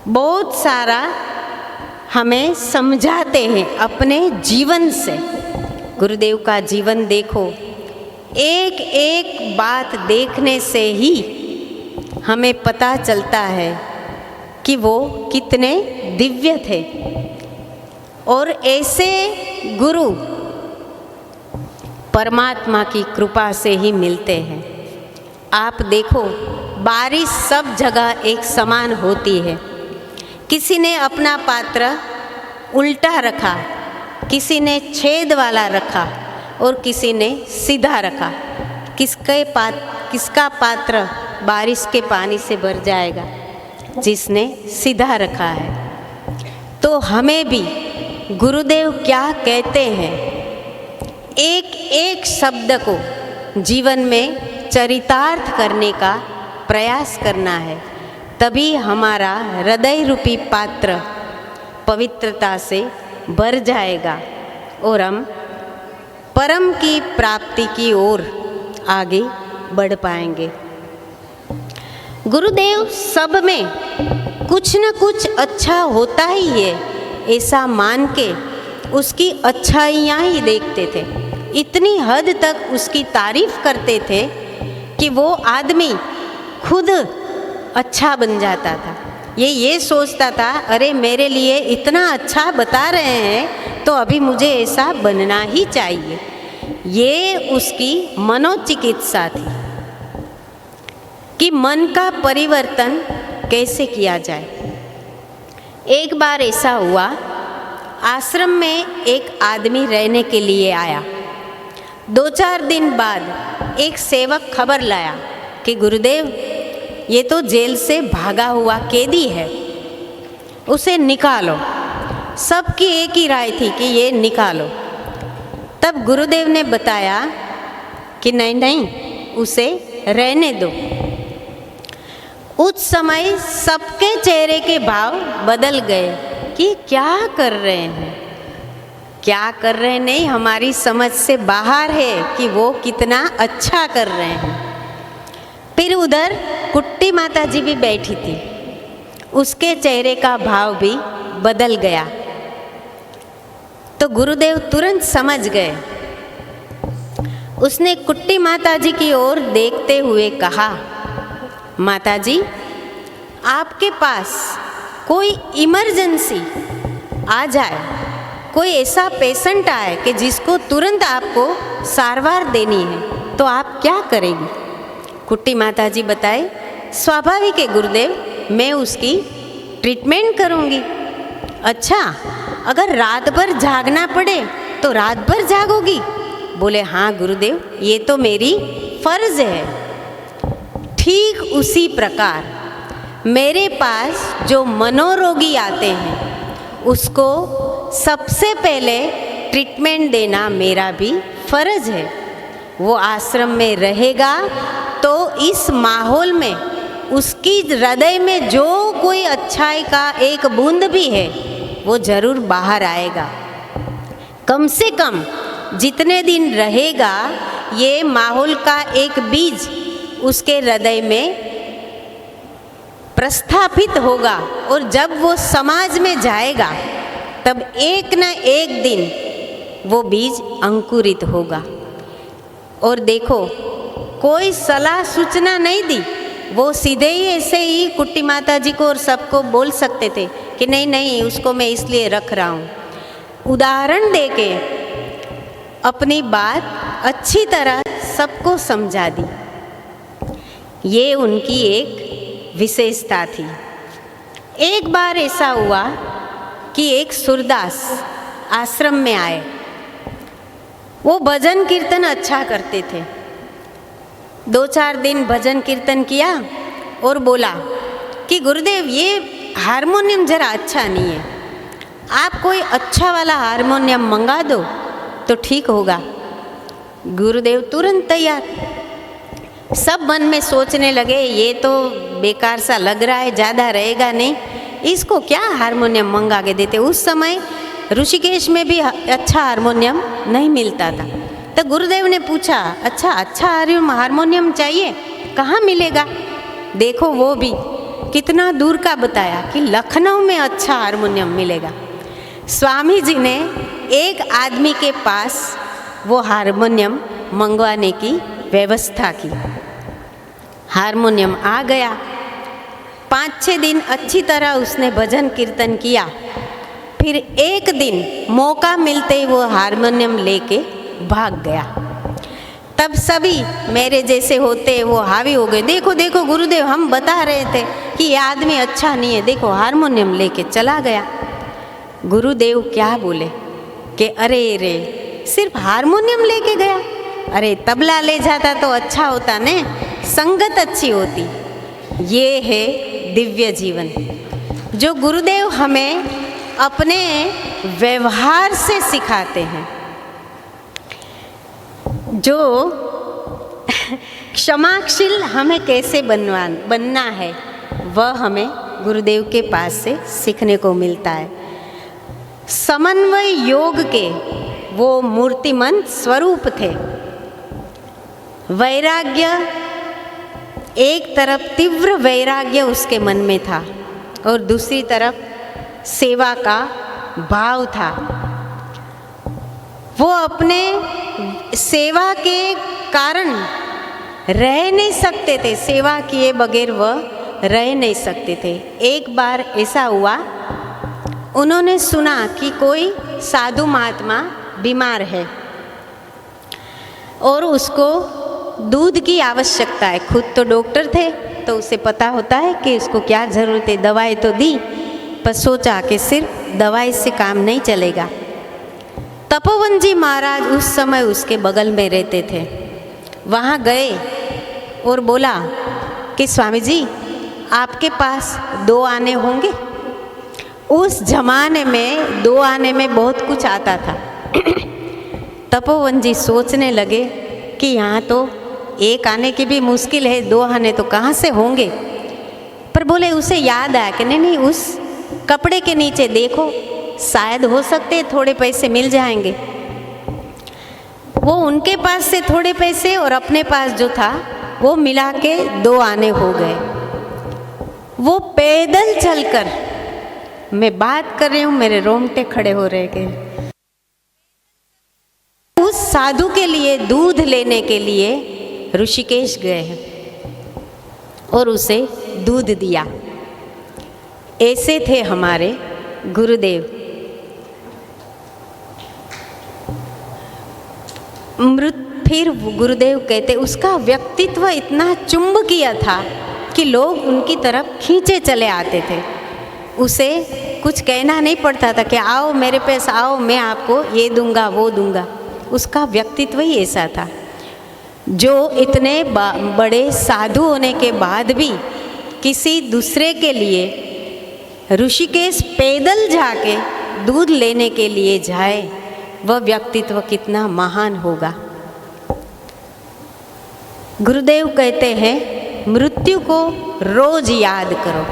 बहुत सारा हमें समझाते हैं अपने जीवन से। गुरुदेव का जीवन देखो, एक एक बात देखने से ही हमें पता चलता है कि वो कितने दिव्य थे। और ऐसे गुरु परमात्मा की कृपा से ही मिलते हैं। आप देखो, बारिश सब जगह एक समान होती है। किसी ने अपना पात्र उल्टा रखा, किसी ने छेद वाला रखा और किसी ने सीधा रखा। किसका पात्र बारिश के पानी से भर जाएगा? जिसने सीधा रखा है। तो हमें भी गुरुदेव क्या कहते हैं, एक एक शब्द को जीवन में चरितार्थ करने का प्रयास करना है, तभी हमारा हृदय रूपी पात्र पवित्रता से भर जाएगा और हम परम की प्राप्ति की ओर आगे बढ़ पाएंगे। गुरुदेव सब में कुछ न कुछ अच्छा होता ही है ऐसा मान के उसकी अच्छाइयाँ ही देखते थे। इतनी हद तक उसकी तारीफ करते थे कि वो आदमी खुद अच्छा बन जाता था। ये सोचता था, अरे मेरे लिए इतना अच्छा बता रहे हैं तो अभी मुझे ऐसा बनना ही चाहिए। ये उसकी मनोचिकित्सा थी कि मन का परिवर्तन कैसे किया जाए। एक बार ऐसा हुआ, आश्रम में एक आदमी रहने के लिए आया। 2-4 दिन बाद एक सेवक खबर लाया कि गुरुदेव ये तो जेल से भागा हुआ कैदी है, उसे निकालो। सबकी एक ही राय थी कि ये निकालो। तब गुरुदेव ने बताया कि नहीं, उसे रहने दो। उस समय सबके चेहरे के भाव बदल गए कि क्या कर रहे हैं, क्या कर रहे हैं, नहीं हमारी समझ से बाहर है कि वो कितना अच्छा कर रहे हैं। फिर उधर कुट्टी माता जी भी बैठी थी, उसके चेहरे का भाव भी बदल गया। तो गुरुदेव तुरंत समझ गए। उसने कुट्टी माता जी की ओर देखते हुए कहा, माता जी आपके पास कोई इमरजेंसी आ जाए, कोई ऐसा पेशेंट आए कि जिसको तुरंत आपको सारवार देनी है, तो आप क्या करेगी? कुट्टी माता जी बताए, स्वाभाविक है गुरुदेव, मैं उसकी ट्रीटमेंट करूँगी। अच्छा, अगर रात भर जागना पड़े तो रात भर जागोगी? बोले हाँ गुरुदेव, ये तो मेरी फर्ज है। ठीक उसी प्रकार मेरे पास जो मनोरोगी आते हैं उसको सबसे पहले ट्रीटमेंट देना मेरा भी फर्ज है। वो आश्रम में रहेगा तो इस माहौल में उसकी हृदय में जो कोई अच्छाई का एक बूंद भी है वो जरूर बाहर आएगा। कम से कम जितने दिन रहेगा ये माहौल का एक बीज उसके हृदय में प्रस्थापित होगा और जब वो समाज में जाएगा तब एक न एक दिन वो बीज अंकुरित होगा। और देखो, कोई सलाह सूचना नहीं दी, वो सीधे ही ऐसे ही कुट्टी माता जी को और सबको बोल सकते थे कि नहीं नहीं उसको मैं इसलिए रख रहा हूँ। उदाहरण देके अपनी बात अच्छी तरह सबको समझा दी। ये उनकी एक विशेषता थी। एक बार ऐसा हुआ कि एक सूरदास आश्रम में आए। वो भजन कीर्तन अच्छा करते थे। 2-4 दिन भजन कीर्तन किया और बोला कि गुरुदेव ये हारमोनियम जरा अच्छा नहीं है, आप कोई अच्छा वाला हारमोनियम मंगा दो तो ठीक होगा। गुरुदेव तुरंत तैयार। सब मन में सोचने लगे ये तो बेकार सा लग रहा है, ज़्यादा रहेगा नहीं, इसको क्या हारमोनियम मंगा के देते। उस समय ऋषिकेश में भी अच्छा हारमोनियम नहीं मिलता था। तो गुरुदेव ने पूछा अच्छा हारमोनियम चाहिए, कहाँ मिलेगा। देखो वो भी कितना दूर का बताया कि लखनऊ में अच्छा हारमोनियम मिलेगा। स्वामी जी ने एक आदमी के पास वो हारमोनियम मंगवाने की व्यवस्था की। हारमोनियम आ गया। 5-6 दिन अच्छी तरह उसने भजन कीर्तन किया। फिर एक दिन मौका मिलते ही वो हारमोनियम लेके भाग गया। तब सभी मेरे जैसे होते वो हावी हो गए, देखो देखो गुरुदेव हम बता रहे थे कि ये आदमी अच्छा नहीं है, देखो हारमोनियम लेके चला गया। गुरुदेव क्या बोले कि अरे रे सिर्फ हारमोनियम लेके गया, अरे तबला ले जाता तो अच्छा होता ने, संगत अच्छी होती। ये है दिव्य जीवन जो गुरुदेव हमें अपने व्यवहार से सिखाते हैं। जो क्षमाशील हमें कैसे बनना है वह हमें गुरुदेव के पास से सीखने को मिलता है। समन्वय योग के वो मूर्तिमंत स्वरूप थे। वैराग्य, एक तरफ तीव्र वैराग्य उसके मन में था और दूसरी तरफ सेवा का भाव था। वो अपने सेवा के कारण रह नहीं सकते थे, सेवा किए बगैर वह रह नहीं सकते थे। एक बार ऐसा हुआ, उन्होंने सुना कि कोई साधु महात्मा बीमार है और उसको दूध की आवश्यकता है। खुद तो डॉक्टर थे तो उसे पता होता है कि उसको क्या ज़रूरत है। दवाई तो दी पर सोचा कि सिर्फ दवाई से काम नहीं चलेगा। तपोवन जी महाराज उस समय उसके बगल में रहते थे। वहाँ गए और बोला कि स्वामी जी आपके पास 2 आने होंगे। उस जमाने में 2 आने में बहुत कुछ आता था। तपोवन जी सोचने लगे कि यहाँ तो 1 आने की भी मुश्किल है, 2 आने तो कहाँ से होंगे। पर बोले उसे याद आया कि नहीं उस कपड़े के नीचे देखो, शायद हो सकते थोड़े पैसे मिल जाएंगे। वो उनके पास से थोड़े पैसे और अपने पास जो था वो मिला के 2 आने हो गए। वो पैदल चलकर, मैं बात कर रही हूँ मेरे रोंगटे खड़े हो रहे के, उस साधु के लिए दूध लेने के लिए ऋषिकेश गए हैं और उसे दूध दिया। ऐसे थे हमारे गुरुदेव। फिर गुरुदेव कहते उसका व्यक्तित्व इतना चुंबकीय था कि लोग उनकी तरफ खींचे चले आते थे। उसे कुछ कहना नहीं पड़ता था कि आओ मेरे पास आओ, मैं आपको ये दूंगा वो दूंगा। उसका व्यक्तित्व ही ऐसा था। जो इतने बड़े साधु होने के बाद भी किसी दूसरे के लिए ऋषिकेश पैदल जाके दूध लेने के लिए जाए, वह व्यक्तित्व कितना महान होगा। गुरुदेव कहते हैं मृत्यु को रोज याद करो।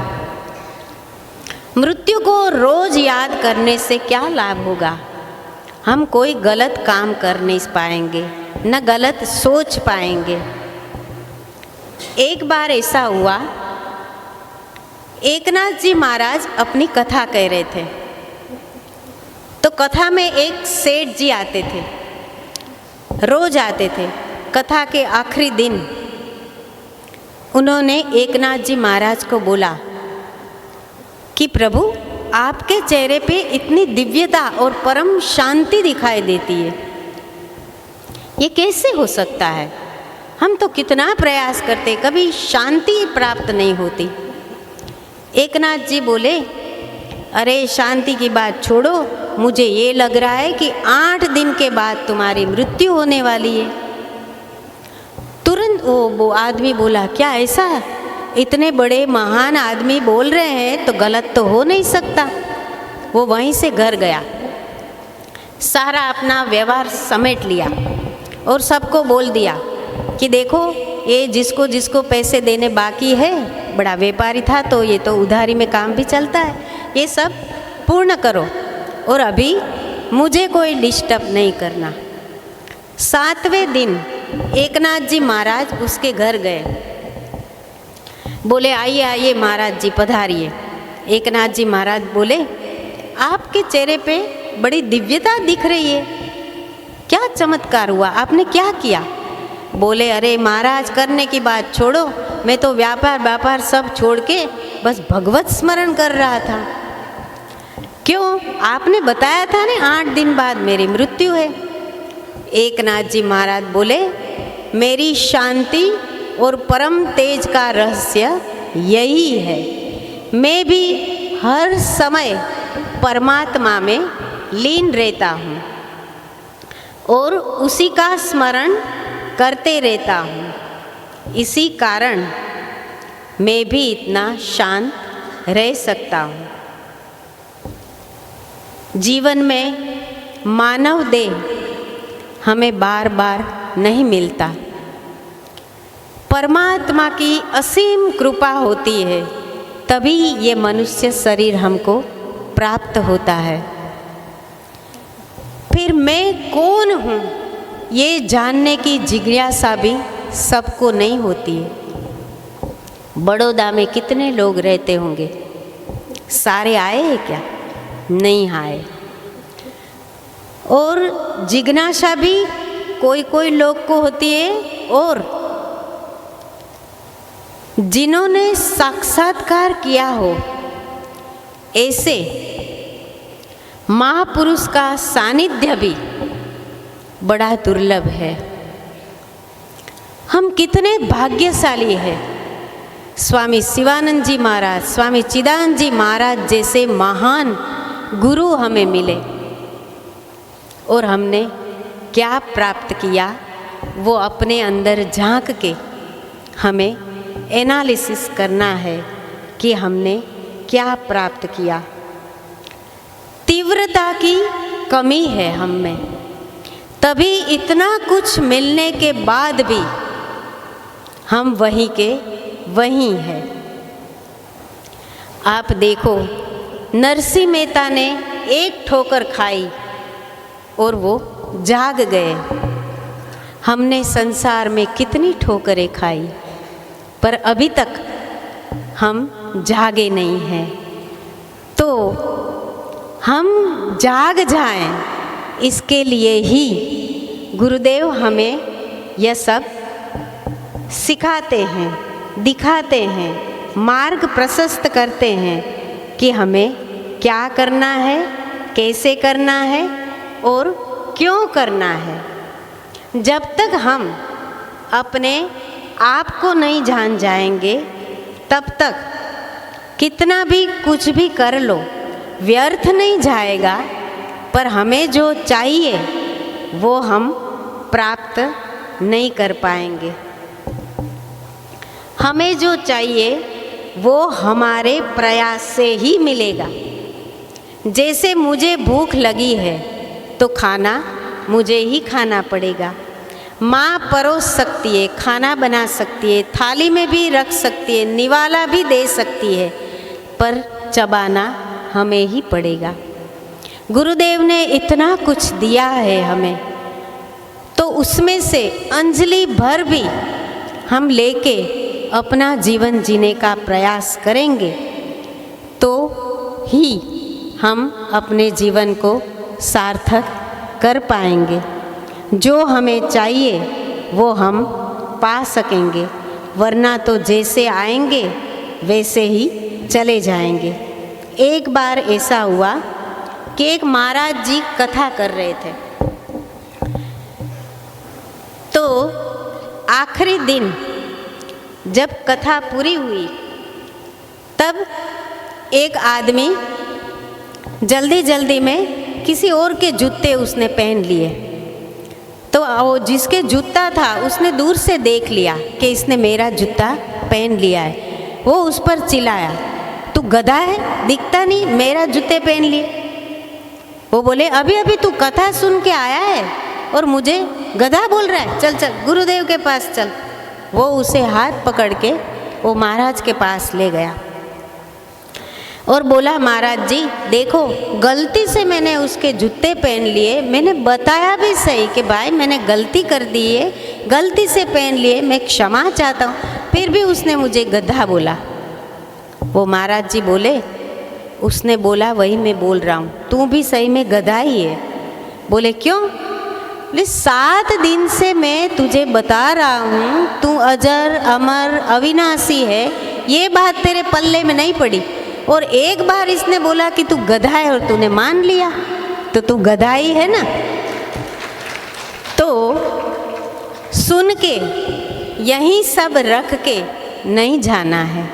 मृत्यु को रोज याद करने से क्या लाभ होगा? हम कोई गलत काम कर नहीं पाएंगे, न गलत सोच पाएंगे। एक बार ऐसा हुआ, एकनाथ जी महाराज अपनी कथा कह रहे थे, तो कथा में एक सेठ जी आते थे, रोज आते थे। कथा के आखिरी दिन उन्होंने एकनाथ जी महाराज को बोला कि प्रभु, आपके चेहरे पे इतनी दिव्यता और परम शांति दिखाई देती है, ये कैसे हो सकता है? हम तो कितना प्रयास करते, कभी शांति प्राप्त नहीं होती। एकनाथ जी बोले, अरे शांति की बात छोड़ो, मुझे ये लग रहा है कि 8 दिन के बाद तुम्हारी मृत्यु होने वाली है। तुरंत वो आदमी बोला, क्या ऐसा? इतने बड़े महान आदमी बोल रहे हैं तो गलत तो हो नहीं सकता। वो वहीं से घर गया, सारा अपना व्यवहार समेट लिया और सबको बोल दिया कि देखो, ये जिसको जिसको पैसे देने बाकी है, बड़ा व्यापारी था तो ये तो उधारी में काम भी चलता है, ये सब पूर्ण करो और अभी मुझे कोई डिस्टर्ब नहीं करना। 7वें दिन एकनाथ जी महाराज उसके घर गए, बोले आइए आइए महाराज जी पधारिए। एकनाथ जी महाराज बोले, आपके चेहरे पे बड़ी दिव्यता दिख रही है, क्या चमत्कार हुआ, आपने क्या किया? बोले, अरे महाराज करने की बात छोड़ो, मैं तो व्यापार सब छोड़ के बस भगवत स्मरण कर रहा था। क्यों? आपने बताया था ना 8 दिन बाद मेरी मृत्यु है। एकनाथ जी महाराज बोले, मेरी शांति और परम तेज का रहस्य यही है, मैं भी हर समय परमात्मा में लीन रहता हूँ और उसी का स्मरण करते रहता हूँ, इसी कारण मैं भी इतना शांत रह सकता हूँ। जीवन में मानव देह हमें बार बार नहीं मिलता, परमात्मा की असीम कृपा होती है, तभी ये मनुष्य शरीर हमको प्राप्त होता है। फिर मैं कौन हूँ ये जानने की जिज्ञासा भी सबको नहीं होती है। बड़ौदा में कितने लोग रहते होंगे, सारे आए हैं क्या? नहीं आए। और जिज्ञासा भी कोई कोई लोग को होती है, और जिन्होंने साक्षात्कार किया हो ऐसे महापुरुष का सानिध्य भी बड़ा दुर्लभ है। हम कितने भाग्यशाली हैं। स्वामी शिवानंद जी महाराज, स्वामी चिदानंद जी महाराज जैसे महान गुरु हमें मिले, और हमने क्या प्राप्त किया वो अपने अंदर झांक के हमें एनालिसिस करना है कि हमने क्या प्राप्त किया। तीव्रता की कमी है हम में, तभी इतना कुछ मिलने के बाद भी हम वहीं के वहीं हैं। आप देखो, नरसिंह मेहता ने एक ठोकर खाई और वो जाग गए। हमने संसार में कितनी ठोकरें खाई, पर अभी तक हम जागे नहीं हैं। तो हम जाग जाएं, इसके लिए ही गुरुदेव हमें यह सब सिखाते हैं, दिखाते हैं, मार्ग प्रशस्त करते हैं कि हमें क्या करना है, कैसे करना है और क्यों करना है। जब तक हम अपने आप को नहीं जान जाएंगे, तब तक कितना भी कुछ भी कर लो व्यर्थ नहीं जाएगा, पर हमें जो चाहिए वो हम प्राप्त नहीं कर पाएंगे। हमें जो चाहिए वो हमारे प्रयास से ही मिलेगा। जैसे मुझे भूख लगी है तो खाना मुझे ही खाना पड़ेगा। माँ परोस सकती है, खाना बना सकती है, थाली में भी रख सकती है, निवाला भी दे सकती है, पर चबाना हमें ही पड़ेगा। गुरुदेव ने इतना कुछ दिया है हमें, तो उसमें से अंजलि भर भी हम लेके अपना जीवन जीने का प्रयास करेंगे तो ही हम अपने जीवन को सार्थक कर पाएंगे। जो हमें चाहिए वो हम पा सकेंगे, वरना तो जैसे आएंगे वैसे ही चले जाएंगे। एक बार ऐसा हुआ कि एक महाराज जी कथा कर रहे थे, तो आखिरी दिन जब कथा पूरी हुई तब एक आदमी जल्दी जल्दी में किसी और के जूते उसने पहन लिए, तो वो जिसके जूता था उसने दूर से देख लिया कि इसने मेरा जूता पहन लिया है। वो उस पर चिल्लाया, तू गधा है, दिखता नहीं, मेरा जूते पहन लिए। वो बोले, अभी अभी तू कथा सुन के आया है और मुझे गधा बोल रहा है, चल चल गुरुदेव के पास चल। वो उसे हाथ पकड़ के वो महाराज के पास ले गया और बोला, महाराज जी देखो, गलती से मैंने उसके जूते पहन लिए, मैंने बताया भी सही कि भाई मैंने गलती कर दी है, गलती से पहन लिए, मैं क्षमा चाहता हूँ, फिर भी उसने मुझे गधा बोला। वो महाराज जी बोले, उसने बोला वही मैं बोल रहा हूँ, तू भी सही में गधा ही है। बोले क्यों? बोले 7 दिन से मैं तुझे बता रहा हूँ तू अजर अमर अविनाशी है, ये बात तेरे पल्ले में नहीं पड़ी, और एक बार इसने बोला कि तू गधा है और तूने मान लिया, तो तू गधा ही है ना। तो सुन के यही सब रख के नहीं जाना है।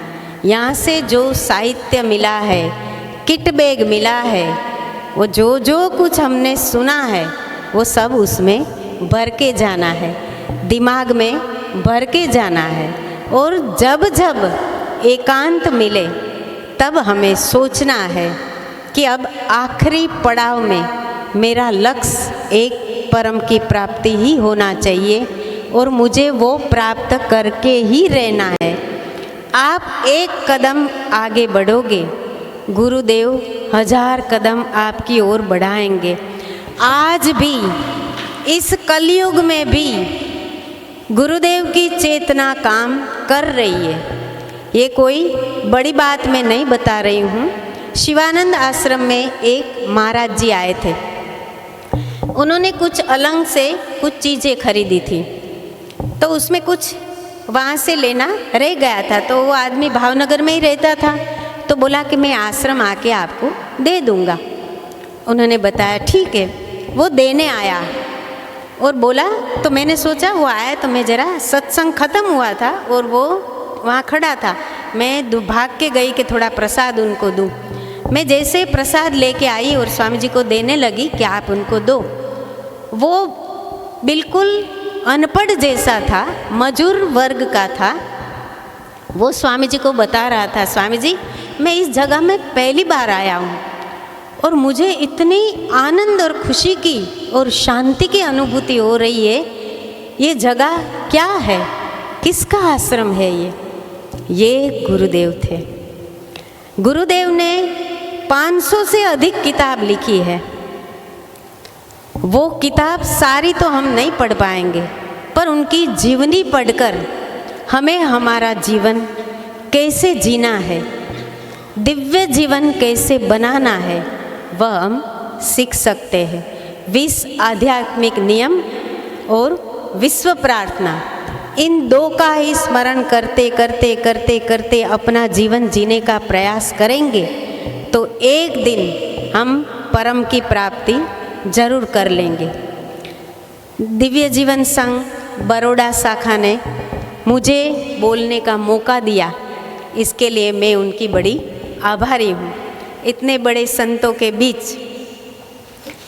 यहाँ से जो साहित्य मिला है, किट बैग मिला है, वो जो जो कुछ हमने सुना है वो सब उसमें भर के जाना है, दिमाग में भर के जाना है। और जब जब एकांत मिले तब हमें सोचना है कि अब आखिरी पड़ाव में मेरा लक्ष्य एक परम की प्राप्ति ही होना चाहिए और मुझे वो प्राप्त करके ही रहना है। आप एक कदम आगे बढ़ोगे, गुरुदेव 1000 कदम आपकी ओर बढ़ाएंगे। आज भी इस कलयुग में भी गुरुदेव की चेतना काम कर रही है। ये कोई बड़ी बात मैं नहीं बता रही हूँ। शिवानंद आश्रम में एक महाराज जी आए थे, उन्होंने कुछ अलंग से कुछ चीज़ें खरीदी थी, तो उसमें कुछ वहाँ से लेना रह गया था, तो वो आदमी भावनगर में ही रहता था, तो बोला कि मैं आश्रम आके आपको दे दूँगा। उन्होंने बताया ठीक है। वो देने आया और बोला, तो मैंने सोचा वो आया तो मैं ज़रा, सत्संग ख़त्म हुआ था और वो वहाँ खड़ा था, मैं भाग के गई कि थोड़ा प्रसाद उनको दूँ। मैं जैसे प्रसाद लेके आई और स्वामी जी को देने लगी कि आप उनको दो, वो बिल्कुल अनपढ़ जैसा था, मजूर वर्ग का था। वो स्वामी जी को बता रहा था, स्वामी जी मैं इस जगह में पहली बार आया हूँ और मुझे इतनी आनंद और खुशी की और शांति की अनुभूति हो रही है, ये जगह क्या है, किसका आश्रम है ये गुरुदेव थे। गुरुदेव ने 500 से अधिक किताब लिखी है। वो किताब सारी तो हम नहीं पढ़ पाएंगे, पर उनकी जीवनी पढ़कर हमें हमारा जीवन कैसे जीना है, दिव्य जीवन कैसे बनाना है, वह हम सीख सकते हैं। 20 आध्यात्मिक नियम और विश्व प्रार्थना, इन 2 का ही स्मरण करते करते करते करते अपना जीवन जीने का प्रयास करेंगे तो एक दिन हम परम की प्राप्ति जरूर कर लेंगे। दिव्य जीवन संघ बड़ौदा शाखा ने मुझे बोलने का मौका दिया, इसके लिए मैं उनकी बड़ी आभारी हूँ। इतने बड़े संतों के बीच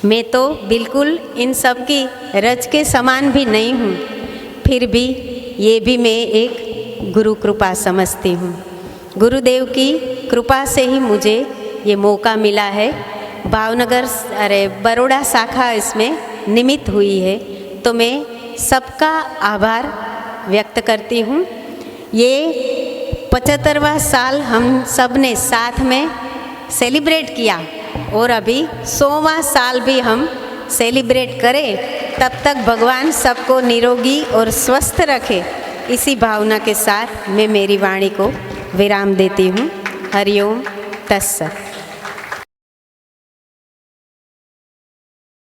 मैं तो बिल्कुल इन सब की रज के समान भी नहीं हूँ, फिर भी ये भी मैं एक गुरु कृपा समझती हूँ। गुरुदेव की कृपा से ही मुझे ये मौका मिला है। भावनगर बड़ौदा शाखा इसमें निमित्त हुई है, तो मैं सबका आभार व्यक्त करती हूँ। ये 75वां साल हम सब ने साथ में सेलिब्रेट किया और अभी 100वां साल भी हम सेलिब्रेट करें, तब तक भगवान सबको निरोगी और स्वस्थ रखे। इसी भावना के साथ मैं मेरी वाणी को विराम देती हूँ। हरिओम तत्सत।